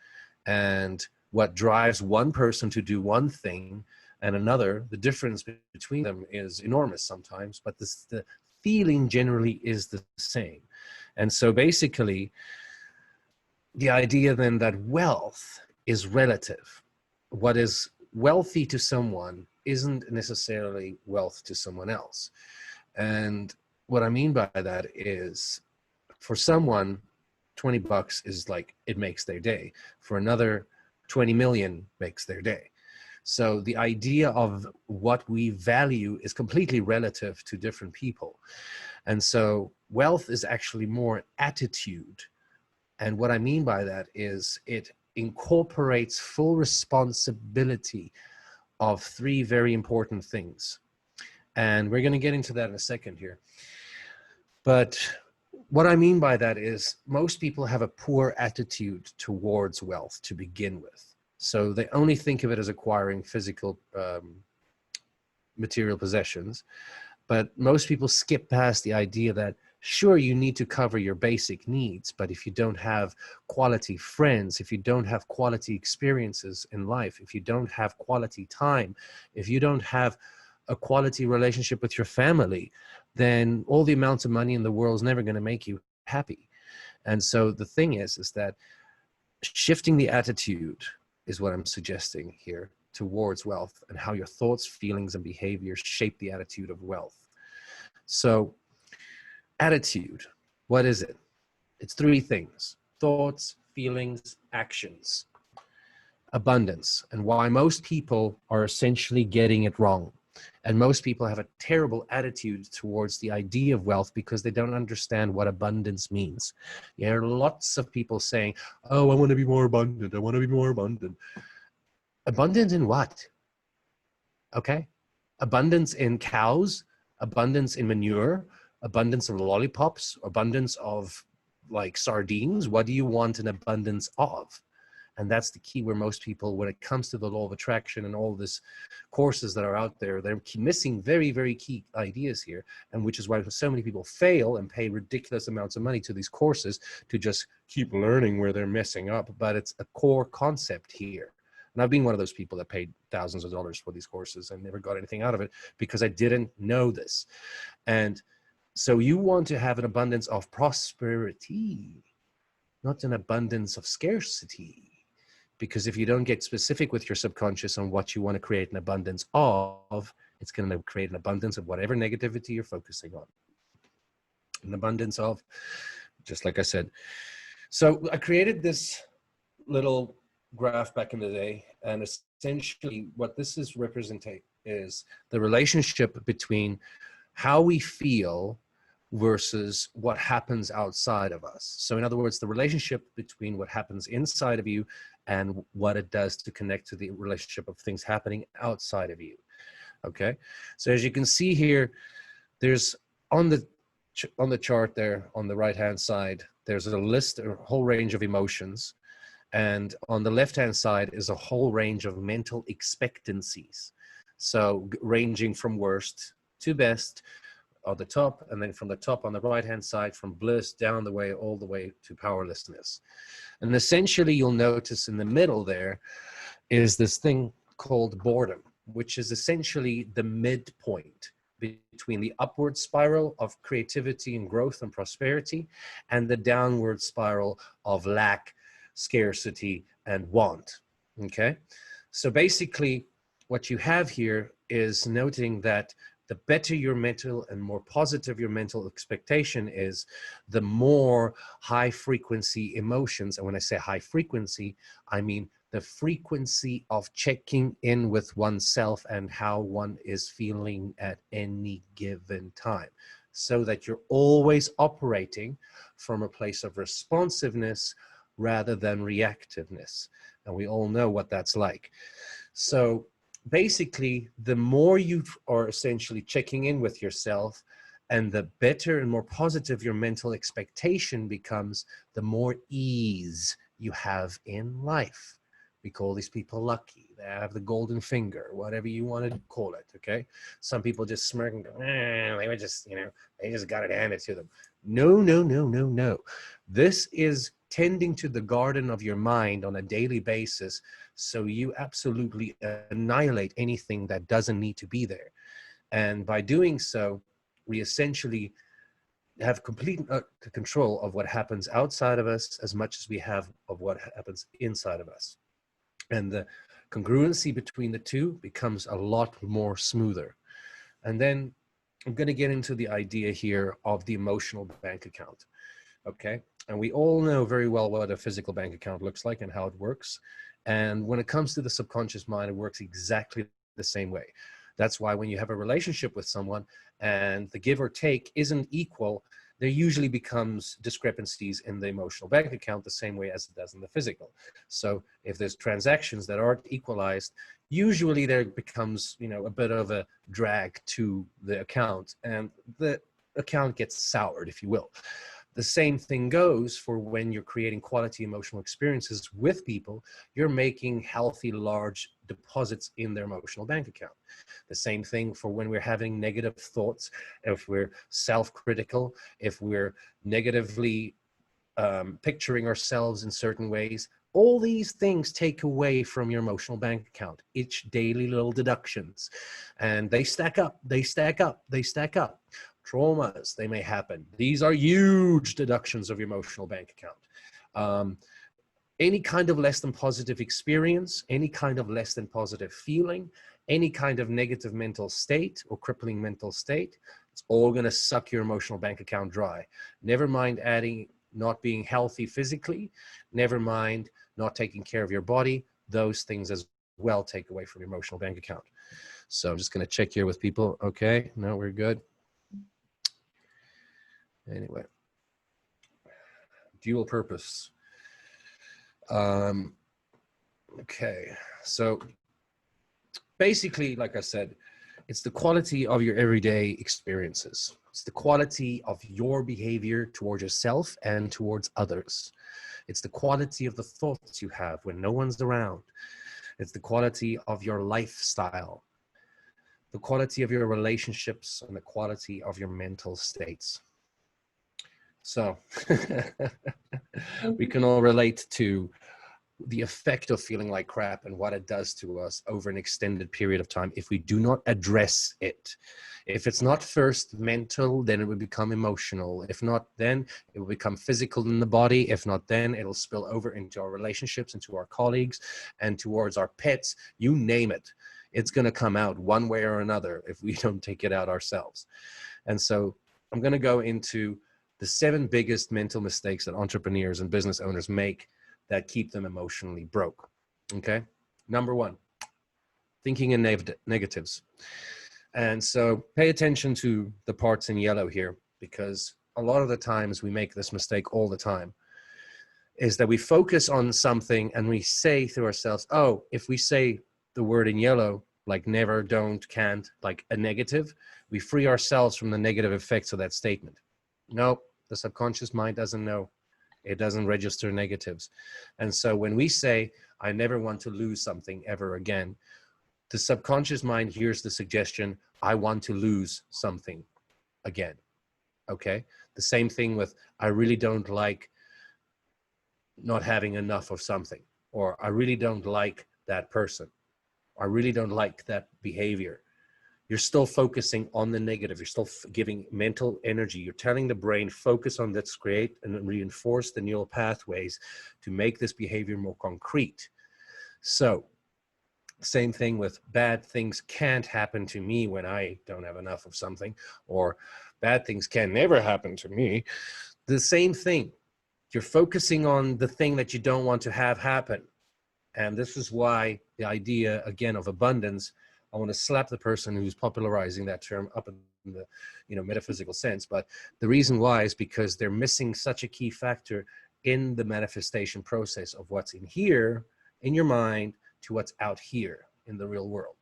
And what drives one person to do one thing and another, the difference between them is enormous sometimes, but the feeling generally is the same. And so basically, the idea then that wealth is relative. What is wealthy to someone isn't necessarily wealth to someone else. And what I mean by that is, for someone, 20 bucks is like, it makes their day. For another, 20 million makes their day. So the idea of what we value is completely relative to different people. And so wealth is actually more attitude. And what I mean by that is it incorporates full responsibility of three very important things. And we're going to get into that in a second here. But what I mean by that is most people have a poor attitude towards wealth to begin with. So they only think of it as acquiring physical material possessions. But most people skip past the idea that, sure, you need to cover your basic needs, but if you don't have quality friends, if you don't have quality experiences in life, if you don't have quality time, if you don't have a quality relationship with your family, then all the amounts of money in the world is never going to make you happy. And so the thing is that shifting the attitude is what I'm suggesting here towards wealth, and how your thoughts, feelings, and behaviors shape the attitude of wealth. So attitude, what is it? It's three things: thoughts, feelings, actions. Abundance, and why most people are essentially getting it wrong. And most people have a terrible attitude towards the idea of wealth because they don't understand what abundance means. There are lots of people saying, oh, I want to be more abundant. I want to be more abundant. Abundant in what? Okay. Abundance in cows, abundance in manure, abundance of lollipops, abundance of like sardines. What do you want an abundance of? And that's the key, where most people, when it comes to the law of attraction and all these courses that are out there, they're missing very, very key ideas here. And which is why so many people fail and pay ridiculous amounts of money to these courses to just keep learning where they're messing up. But it's a core concept here. And I've been one of those people that paid thousands of dollars for these courses and never got anything out of it because I didn't know this. And so you want to have an abundance of prosperity, not an abundance of scarcity. Because if you don't get specific with your subconscious on what you want to create an abundance of, it's going to create an abundance of whatever negativity you're focusing on. An abundance of, just like I said. So I created this little graph back in the day, and essentially what this is representing is the relationship between how we feel versus what happens outside of us. So in other words, the relationship between what happens inside of you and what it does to connect to the relationship of things happening outside of you. Okay. So as you can see here, there's on the chart there on the right-hand side, there's a list, a whole range of emotions. And on the left-hand side is a whole range of mental expectancies. So ranging from worst to best on the top, and then from the top on the right-hand side, from bliss down the way, all the way to powerlessness. And essentially you'll notice in the middle there is this thing called boredom, which is essentially the midpoint between the upward spiral of creativity and growth and prosperity and the downward spiral of lack, scarcity, and want. Okay? So basically what you have here is noting that the better your mental and more positive your mental expectation is, the more high frequency emotions, and when I say high frequency, I mean the frequency of checking in with oneself and how one is feeling at any given time, so that you're always operating from a place of responsiveness rather than reactiveness. And we all know what that's like. So basically, the more you are essentially checking in with yourself, and the better and more positive your mental expectation becomes, the more ease you have in life. We call these people lucky. They have the golden finger, whatever you want to call it, okay? Some people just smirk and go, they were just, they just got it handed to them. No, no, no, no, no. This is tending to the garden of your mind on a daily basis, so you absolutely annihilate anything that doesn't need to be there. And by doing so, we essentially have complete control of what happens outside of us as much as we have of what happens inside of us. And the congruency between the two becomes a lot more smoother. And then I'm going to get into the idea here of the emotional bank account. Okay. And we all know very well what a physical bank account looks like and how it works. And when it comes to the subconscious mind, it works exactly the same way. That's why when you have a relationship with someone and the give or take isn't equal, there usually becomes discrepancies in the emotional bank account the same way as it does in the physical. So if there's transactions that aren't equalized, usually there becomes, a bit of a drag to the account, and the account gets soured, if you will. The same thing goes for when you're creating quality emotional experiences with people. You're making healthy, large deposits in their emotional bank account. The same thing for when we're having negative thoughts, if we're self-critical, if we're negatively picturing ourselves in certain ways. All these things take away from your emotional bank account, each daily little deductions. And they stack up, they stack up, they stack up. Traumas, they may happen. These are huge deductions of your emotional bank account. Any kind of less than positive experience, any kind of less than positive feeling, any kind of negative mental state or crippling mental state, it's all going to suck your emotional bank account dry. Never mind adding not being healthy physically, never mind not taking care of your body. Those things as well take away from your emotional bank account. So I'm just going to check here with people. Okay, no, we're good. Anyway, dual purpose. Okay, so basically, like I said, it's the quality of your everyday experiences. It's the quality of your behavior towards yourself and towards others. It's the quality of the thoughts you have when no one's around. It's the quality of your lifestyle, the quality of your relationships, and the quality of your mental states. So we can all relate to the effect of feeling like crap and what it does to us over an extended period of time if we do not address it. If it's not first mental, then it will become emotional. If not, then it will become physical in the body. If not, then it'll spill over into our relationships, into our colleagues, and towards our pets. You name it. It's going to come out one way or another if we don't take it out ourselves. And so I'm going to go into the 7 biggest mental mistakes that entrepreneurs and business owners make that keep them emotionally broke. Okay. Number 1, thinking in negatives. And so pay attention to the parts in yellow here, because a lot of the times we make this mistake all the time, is that we focus on something and we say to ourselves, oh, if we say the word in yellow, like never, don't, can't, like a negative, we free ourselves from the negative effects of that statement. No, the subconscious mind doesn't know. It doesn't register negatives. And so when we say, I never want to lose something ever again, the subconscious mind hears the suggestion, I want to lose something again. Okay. The same thing with, I really don't like not having enough of something, or I really don't like that person. I really don't like that behavior. You're still focusing on the negative. You're still giving mental energy. You're telling the brain, focus on this, create and reinforce the neural pathways to make this behavior more concrete. So same thing with bad things can't happen to me when I don't have enough of something, or bad things can never happen to me. The same thing. You're focusing on the thing that you don't want to have happen. And this is why the idea, again, of abundance, I want to slap the person who's popularizing that term up in the, you know, metaphysical sense. But the reason why is because they're missing such a key factor in the manifestation process of what's in here, in your mind, to what's out here in the real world.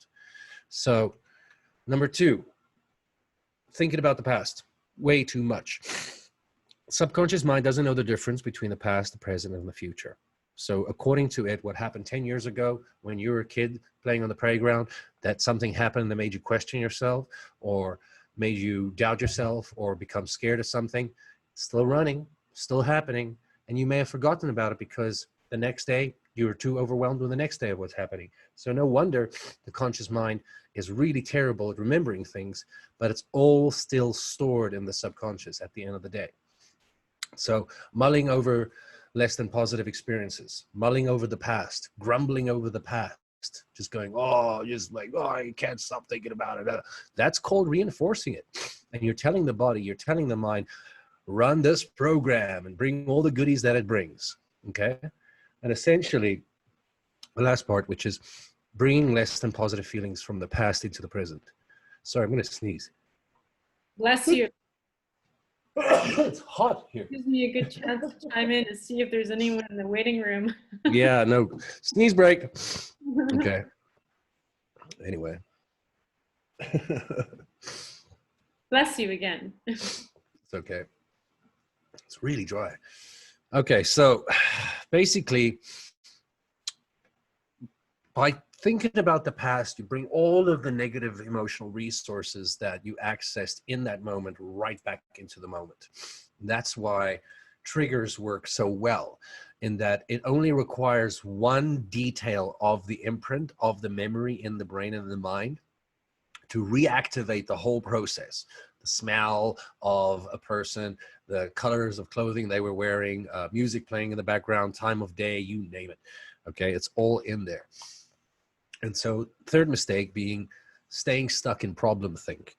So, number two, thinking about the past way too much. Subconscious mind doesn't know the difference between the past, the present, and the future. So according to it, what happened 10 years ago when you were a kid playing on the playground, that something happened that made you question yourself or made you doubt yourself or become scared of something, still running, still happening, and you may have forgotten about it because the next day you were too overwhelmed with the next day of what's happening. So no wonder the conscious mind is really terrible at remembering things, but it's all still stored in the subconscious at the end of the day. So mulling over less than positive experiences, mulling over the past, grumbling over the past, just going, oh, just like, oh, I can't stop thinking about it. That's called reinforcing it. And you're telling the body, you're telling the mind, run this program and bring all the goodies that it brings. Okay. And essentially, the last part, which is bringing less than positive feelings from the past into the present. Sorry, I'm going to sneeze. Bless you. It's hot here. Gives me a good chance to chime in and see if there's anyone in the waiting room. Yeah, no, sneeze break. Okay. Anyway. Bless you again. It's okay. It's really dry. Okay, so basically, by thinking about the past, you bring all of the negative emotional resources that you accessed in that moment right back into the moment. That's why triggers work so well, in that it only requires one detail of the imprint of the memory in the brain and the mind to reactivate the whole process. The smell of a person, the colors of clothing they were wearing, music playing in the background, time of day, you name it. Okay, it's all in there. And so third mistake being staying stuck in problem think.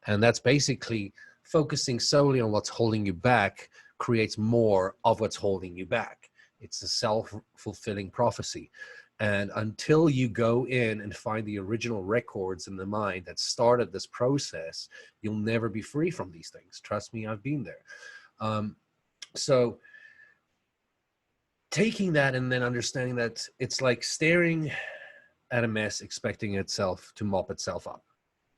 And that's basically focusing solely on what's holding you back creates more of what's holding you back. It's a self-fulfilling prophecy. And until you go in and find the original records in the mind that started this process, you'll never be free from these things. Trust me, I've been there. So taking that and then understanding that it's like staring at a mess, expecting itself to mop itself up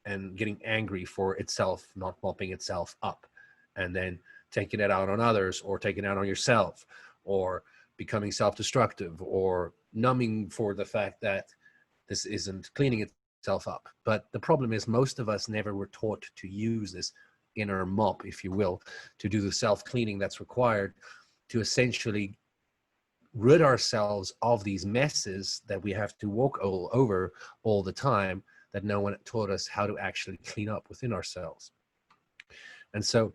and getting angry for itself not mopping itself up, and then taking it out on others or taking it out on yourself or becoming self-destructive or numbing for the fact that this isn't cleaning itself up. But the problem is most of us never were taught to use this inner mop, if you will, to do the self-cleaning that's required to essentially rid ourselves of these messes that we have to walk all over all the time, that no one taught us how to actually clean up within ourselves. And so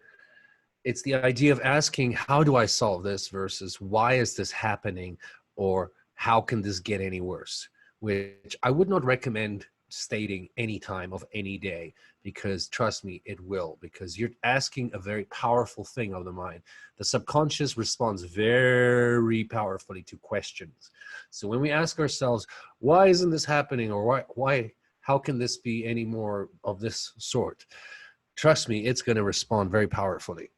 it's the idea of asking, how do I solve this versus why is this happening, or how can this get any worse? Which I would not recommend stating any time of any day, because trust me, it will, because you're asking a very powerful thing of the mind. The subconscious responds very powerfully to questions. So when we ask ourselves, why isn't this happening, or why how can this be any more of this sort? Trust me, it's going to respond very powerfully.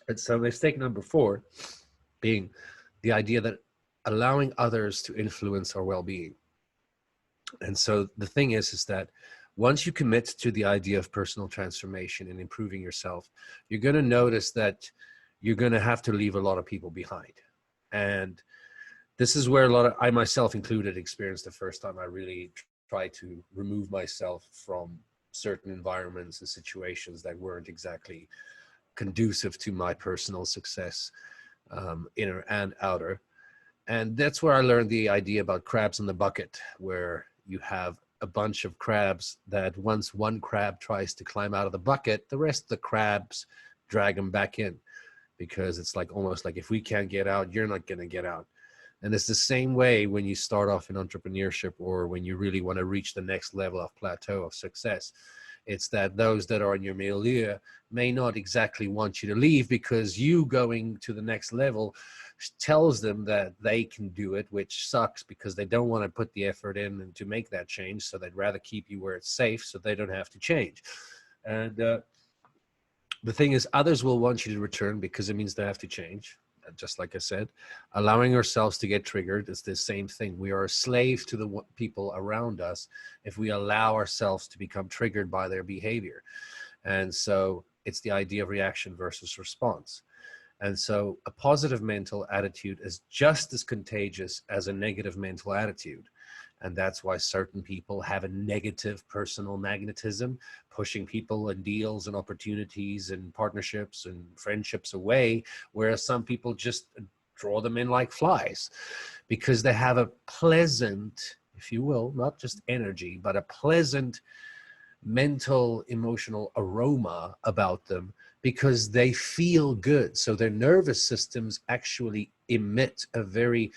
And so mistake number 4 being the idea that allowing others to influence our well-being. And so the thing is that once you commit to the idea of personal transformation and improving yourself, you're going to notice that you're going to have to leave a lot of people behind. And this is where I myself included, experienced the first time I really tried to remove myself from certain environments and situations that weren't exactly conducive to my personal success, inner and outer. And that's where I learned the idea about crabs in the bucket, where you have a bunch of crabs that once one crab tries to climb out of the bucket, the rest of the crabs drag them back in, because it's like almost like, if we can't get out, you're not going to get out. And it's the same way when you start off in entrepreneurship, or when you really want to reach the next level of plateau of success. It's that those that are in your milieu may not exactly want you to leave, because you going to the next level tells them that they can do it, which sucks because they don't want to put the effort in and to make that change. So they'd rather keep you where it's safe so they don't have to change. And the thing is, others will want you to return because it means they have to change. Just like I said, allowing ourselves to get triggered is the same thing. We are a slave to the people around us if we allow ourselves to become triggered by their behavior. And so it's the idea of reaction versus response. And so a positive mental attitude is just as contagious as a negative mental attitude. And that's why certain people have a negative personal magnetism, pushing people and deals and opportunities and partnerships and friendships away, whereas some people just draw them in like flies because they have a pleasant, if you will, not just energy, but a pleasant mental, emotional aroma about them because they feel good. So their nervous systems actually emit a very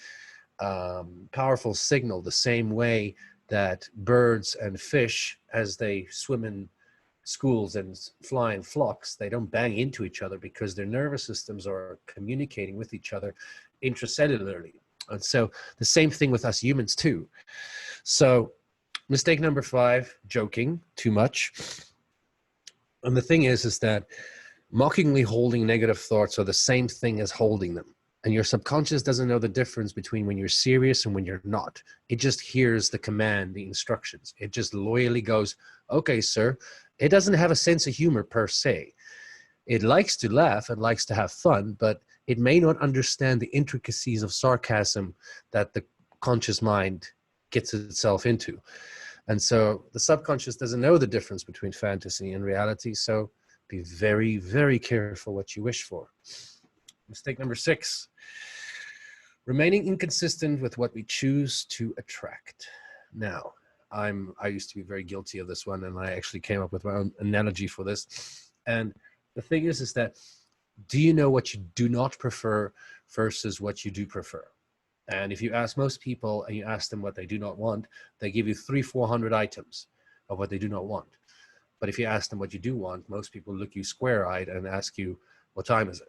powerful signal, the same way that birds and fish, as they swim in schools and fly in flocks, they don't bang into each other because their nervous systems are communicating with each other intracellularly. And so the same thing with us humans too. So mistake number 5, joking too much. And the thing is that mockingly holding negative thoughts are the same thing as holding them. And your subconscious doesn't know the difference between when you're serious and when you're not. It just hears the command, the instructions. It just loyally goes, okay, sir. It doesn't have a sense of humor per se. It likes to laugh, it likes to have fun, but it may not understand the intricacies of sarcasm that the conscious mind gets itself into. And so the subconscious doesn't know the difference between fantasy and reality. So be very, very careful what you wish for. Mistake number 6, remaining inconsistent with what we choose to attract. Now, I used to be very guilty of this one, and I actually came up with my own analogy for this. And the thing is that, do you know what you do not prefer versus what you do prefer? And if you ask most people and you ask them what they do not want, they give you 300-400 items of what they do not want. But if you ask them what you do want, most people look you square-eyed and ask you, what time is it?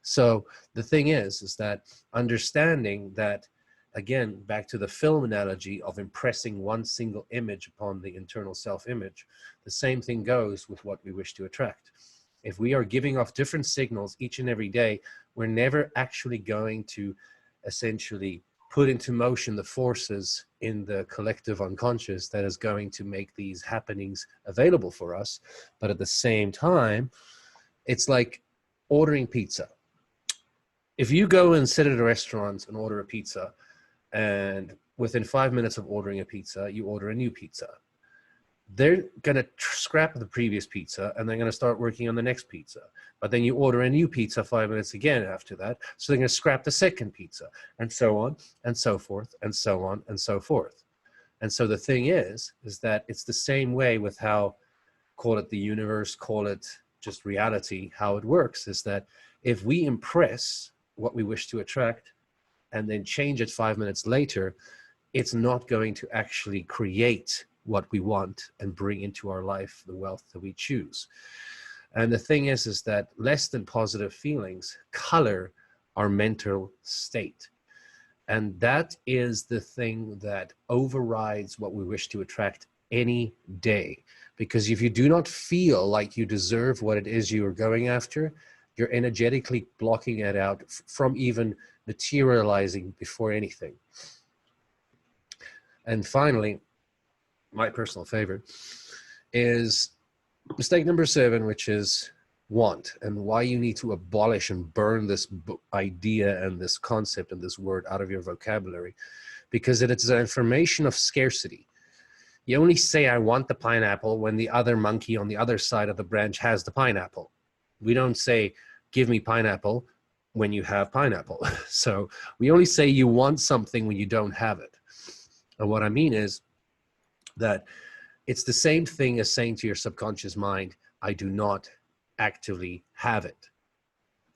So the thing is that understanding that, again, back to the film analogy of impressing one single image upon the internal self-image, the same thing goes with what we wish to attract. If we are giving off different signals each and every day, we're never actually going to essentially put into motion the forces in the collective unconscious that is going to make these happenings available for us. But at the same time, it's like ordering pizza. If you go and sit at a restaurant and order a pizza, and within 5 minutes of ordering a pizza, you order a new pizza, they're going to scrap the previous pizza and they're going to start working on the next pizza. But then you order a new pizza 5 minutes again after that. So they're going to scrap the second pizza, and so on and so forth and so on and so forth. And so the thing is that it's the same way with how, call it the universe, call it just reality, how it works is that if we impress what we wish to attract and then change it 5 minutes later, it's not going to actually create what we want and bring into our life the wealth that we choose. And the thing is that less than positive feelings color our mental state. And that is the thing that overrides what we wish to attract any day. Because if you do not feel like you deserve what it is you are going after, you're energetically blocking it out from even materializing before anything. And finally, my personal favorite is mistake number 7, which is want, and why you need to abolish and burn this idea and this concept and this word out of your vocabulary, because it is an information of scarcity. You only say, I want the pineapple, when the other monkey on the other side of the branch has the pineapple. We don't say, give me pineapple, when you have pineapple. So we only say you want something when you don't have it. And what I mean is that it's the same thing as saying to your subconscious mind, I do not actively have it.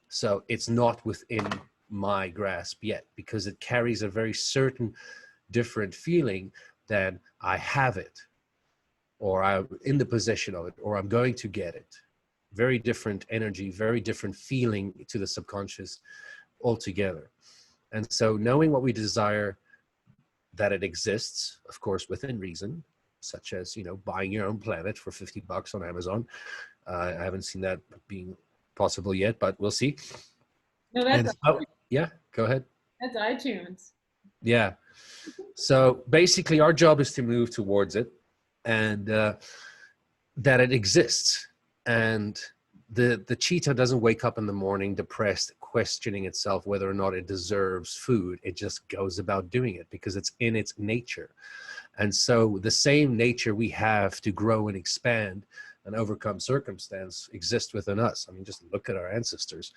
So it's not within my grasp yet, because it carries a very certain different feeling than I have it, or I'm in the possession of it, or I'm going to get it. Very different energy, very different feeling to the subconscious altogether. And so knowing what we desire, that it exists, of course, within reason, such as, you know, buying your own planet for $50 on Amazon. I haven't seen that being possible yet, but we'll see. No, that's yeah, go ahead. that's iTunes. Yeah. So basically our job is to move towards it, and that it exists. And the cheetah doesn't wake up in the morning depressed, questioning itself whether or not it deserves food. It just goes about doing it because it's in its nature. And so the same nature we have to grow and expand and overcome circumstance exists within us. I mean, just look at our ancestors.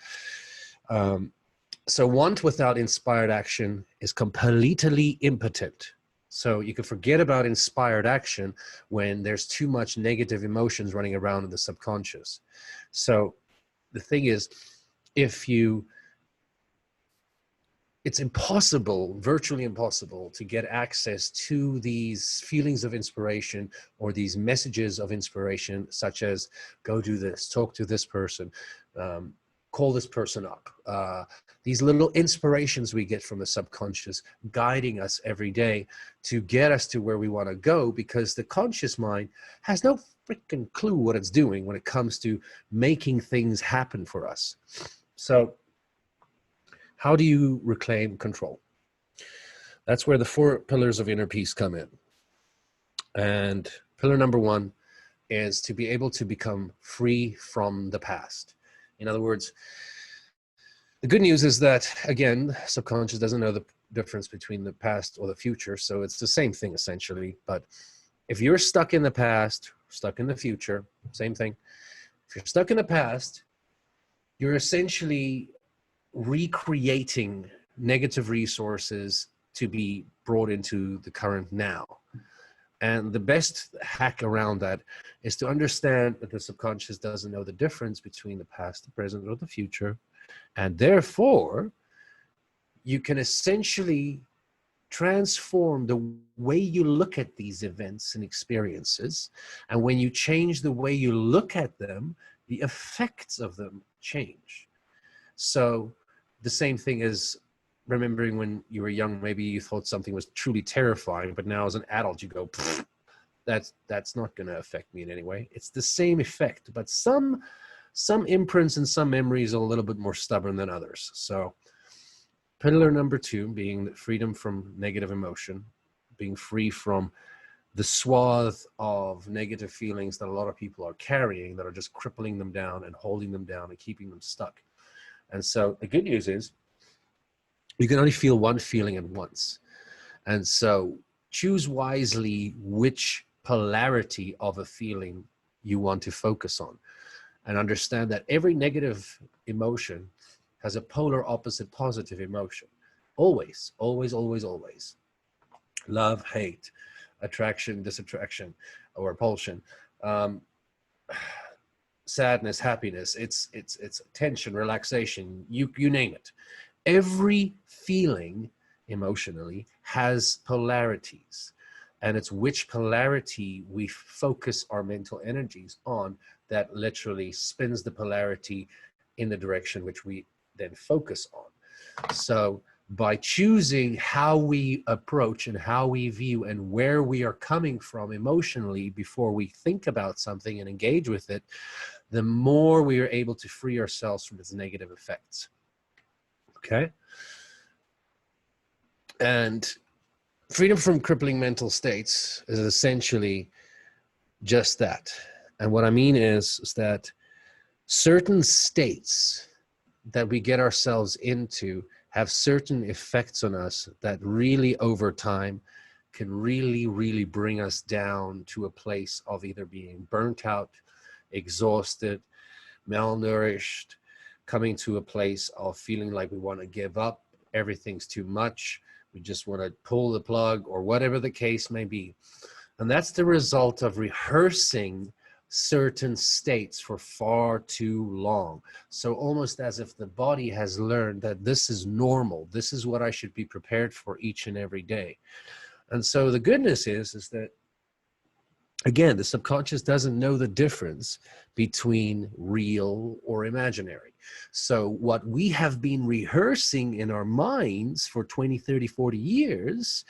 So want without inspired action is completely impotent. So you can forget about inspired action when there's too much negative emotions running around in the subconscious. So the thing is, it's impossible, virtually impossible, to get access to these feelings of inspiration or these messages of inspiration, such as go do this, talk to this person, call this person up. These little inspirations we get from the subconscious guiding us every day to get us to where we want to go, because the conscious mind has no freaking clue what it's doing when it comes to making things happen for us. So how do you reclaim control? That's where the 4 pillars of inner peace come in. And pillar number 1 is to be able to become free from the past. In other words, the good news is that, again, subconscious doesn't know the difference between the past or the future. So it's the same thing essentially. But if you're stuck in the past, stuck in the future, same thing. If you're stuck in the past, you're essentially recreating negative resources to be brought into the current now. And the best hack around that is to understand that the subconscious doesn't know the difference between the past, the present, or the future. And therefore, you can essentially transform the way you look at these events and experiences. And when you change the way you look at them, the effects of them change. So the same thing as remembering when you were young, maybe you thought something was truly terrifying, but now as an adult you go, that's not going to affect me in any way. It's the same effect, but some imprints and some memories are a little bit more stubborn than others. So pillar number 2 being freedom from negative emotion, being free from the swath of negative feelings that a lot of people are carrying that are just crippling them down and holding them down and keeping them stuck. And so the good news is you can only feel one feeling at once. And so choose wisely which polarity of a feeling you want to focus on, and understand that every negative emotion has a polar opposite positive emotion. Always, always, always, always. Love, hate, attraction, disattraction, or repulsion. Sadness, happiness, it's tension, relaxation, you name it. Every feeling emotionally has polarities, and it's which polarity we focus our mental energies on that literally spins the polarity in the direction which we then focus on. So by choosing how we approach and how we view and where we are coming from emotionally before we think about something and engage with it, the more we are able to free ourselves from its negative effects. Okay? And freedom from crippling mental states is essentially just that. And what I mean is that certain states that we get ourselves into have certain effects on us that really over time can really, really bring us down to a place of either being burnt out, exhausted, malnourished, coming to a place of feeling like we want to give up, everything's too much, we just want to pull the plug, or whatever the case may be. And that's the result of rehearsing certain states for far too long. So almost as if the body has learned that this is normal, this is what I should be prepared for each and every day. And so the goodness is that Again, the subconscious doesn't know the difference between real or imaginary. So what we have been rehearsing in our minds for 20, 30, 40 years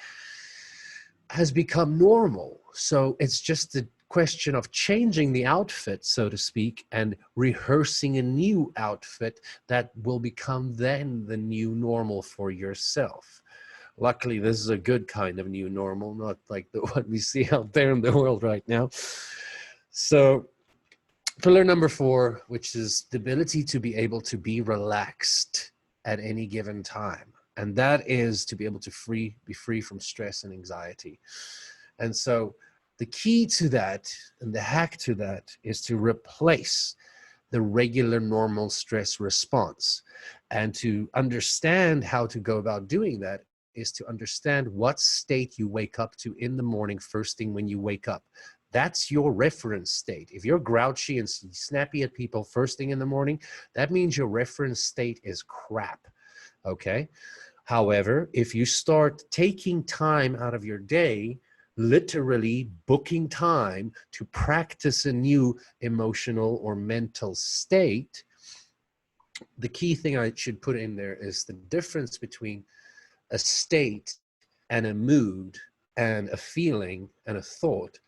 has become normal. So it's just a question of changing the outfit, so to speak, and rehearsing a new outfit that will become then the new normal for yourself. Luckily, this is a good kind of new normal, not like the one we see out there in the world right now. So pillar number 4, which is the ability to be able to be relaxed at any given time. And that is to be able to be free from stress and anxiety. And so the key to that and the hack to that is to replace the regular normal stress response. And to understand how to go about doing that is to understand what state you wake up to in the morning, first thing when you wake up. That's your reference state. If you're grouchy and snappy at people first thing in the morning, that means your reference state is crap, okay? However, if you start taking time out of your day, literally booking time to practice a new emotional or mental state, the key thing I should put in there is the difference between a state and a mood and a feeling and a thought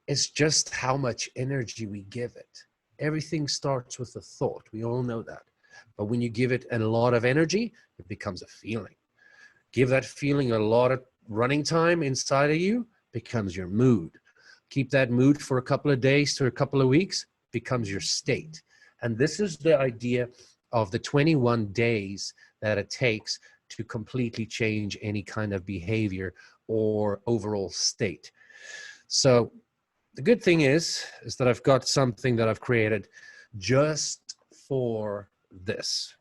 is just how much energy we give it. Everything starts with a thought. We all know that. But when you give it a lot of energy, it becomes a feeling. Give that feeling a lot of running time inside of you, becomes your mood. Keep that mood for a couple of days to a couple of weeks, becomes your state. And this is the idea of the 21 days that it takes to completely change any kind of behavior or overall state. So the good thing is that I've got something that I've created just for this.